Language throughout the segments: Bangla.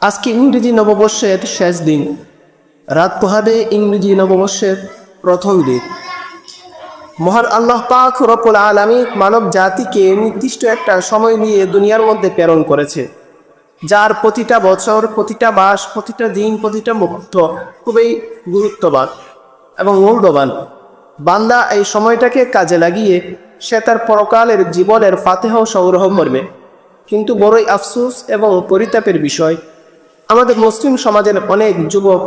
আজকে ইংরেজি নববর্ষের শেষ দিন, রাত পোহাবে ইংরেজি নববর্ষের প্রথম দিন। মহান আল্লাহ পাক রব্বুল আলামিন মানব জাতিকে নির্দিষ্ট একটা সময় নিয়ে দুনিয়ার মধ্যে প্রেরণ করেছে, যার প্রতিটা বছর, প্রতিটা মাস, প্রতিটা দিন, প্রতিটা মুহূর্ত খুবই গুরুত্ববান এবং মূল্যবান। বান্দা এই সময়টাকে কাজে লাগিয়ে সে তার পরকালের জীবনের ফাতেহ সংগ্রহ করবে। কিন্তু বড়ই আফসোস এবং পরিতাপের বিষয়, আমাদের মুসলিম সমাজের অনেক যুবক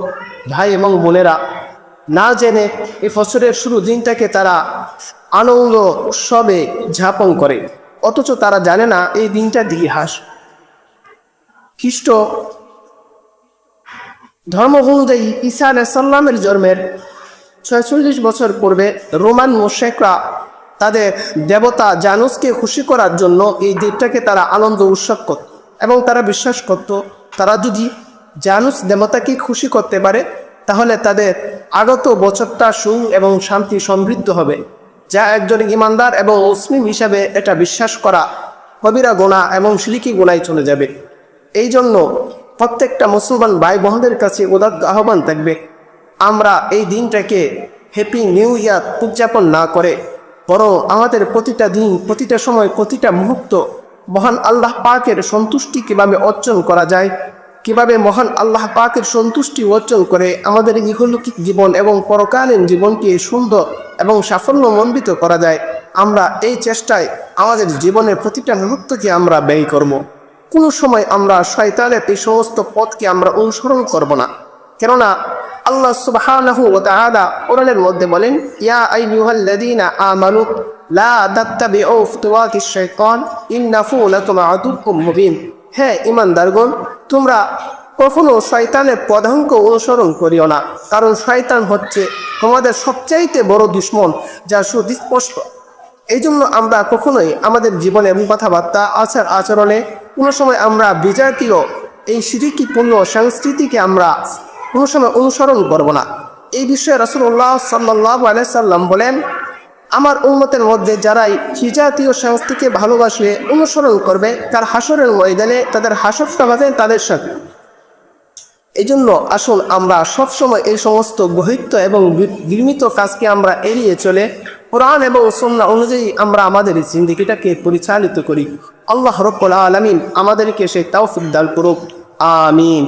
ভাই এবং বোনেরা না জেনে এই বছরের শুরু দিনটাকে তারা আনন্দ উৎসবে যাপন করে, অথচ তারা জানে না এই দিনটার ইতিহাস। খ্রিস্ট ধর্ম অনুযায়ী ঈসা আলাইহিস সালামের জন্মের 46 বছর পূর্বে রোমান মুশরিকরা তাদের দেবতা জানুসকে খুশি করার জন্য এই দিনটাকে তারা আনন্দ উৎসব করত এবং তারা বিশ্বাস করত তারা যদি জানুস দেবতাকে খুশি করতে পারে তাহলে তাদের আগত বছরটা সুখ এবং শান্তি সমৃদ্ধ হবে, যা একজন ইমানদার এবং মুসলিম হিসাবে এটা বিশ্বাস করা কবিরা গুনাহ এবং শিরকি গুনায় চলে যাবে। এই জন্য প্রত্যেকটা মুসলমান ভাই বোনদের কাছে উদাত্ত আহ্বান থাকবে, আমরা এই দিনটাকে হ্যাপি নিউ ইয়ার উদযাপন না করে বরং আমাদের প্রতিটা দিন, প্রতিটা সময়, প্রতিটা মুহূর্ত মহান আল্লাহ পাকের সন্তুষ্টি কীভাবে অর্জন করা যায়, কিভাবে মহান আল্লাহ পাকের সন্তুষ্টি অর্জন করে আমাদের ইহলৌকিক জীবন এবং পরকালীন জীবনকে সুন্দর এবং সাফল্যমণ্ডিত করা যায়, আমরা এই চেষ্টায় আমাদের জীবনের প্রতিটা মুহূর্তকে আমরা ব্যয় করব। কোনো সময় আমরা শয়তানের এই সমস্ত পথকে আমরা অনুসরণ করব না। কেননা আল্লাহ সুবহানাহু ওয়া তাআলা কোরআনের মধ্যে বলেন, ইয়া আইয়ুহাল্লাযীনা আমানু লা তাত্তাবিউ খুতুওয়াতিশ শাইতান ইন্নাহু লাকুম আদুউম মুবিন। হে ঈমানদারগণ, তোমরা কখনো শয়তানের পদাঙ্ক অনুসরণ করিও না, কারণ শয়তান হচ্ছে তোমাদের সবচাইতে বড় দুশমন, যা সুস্পষ্ট। এই জন্য আমরা কখনোই আমাদের জীবনে এবং কথাবার্তা, আচরণে কোনো সময় আমরা বিজাতীয় এই শিরকিপূর্ণ সংস্কৃতিকে আমরা কোনো সময় অনুসরণ করব না। এই বিষয়ে রাসূলুল্লাহ সাল্লাল্লাহু আলাইহি সাল্লাম বলেন, আমার উম্মতের মধ্যে যারাই হিজাতীয় সংস্কৃতিকে ভালোবাসে, অনুসরণ করবে, তার হাসরের ময়দানে তাদের হাসরটা হবে তাদের সাথে। এই জন্য আসুন আমরা সবসময় এই সমস্ত গহিত এবং ঘৃণিত কাজকে আমরা এড়িয়ে চলে কোরআন এবং সুন্নাহ অনুযায়ী আমরা আমাদের জিন্দেগিটাকে পরিচালিত করি। আল্লাহ রাব্বুল আলামিন আমাদেরকে সেই তৌফিক দান করুক। আমিন।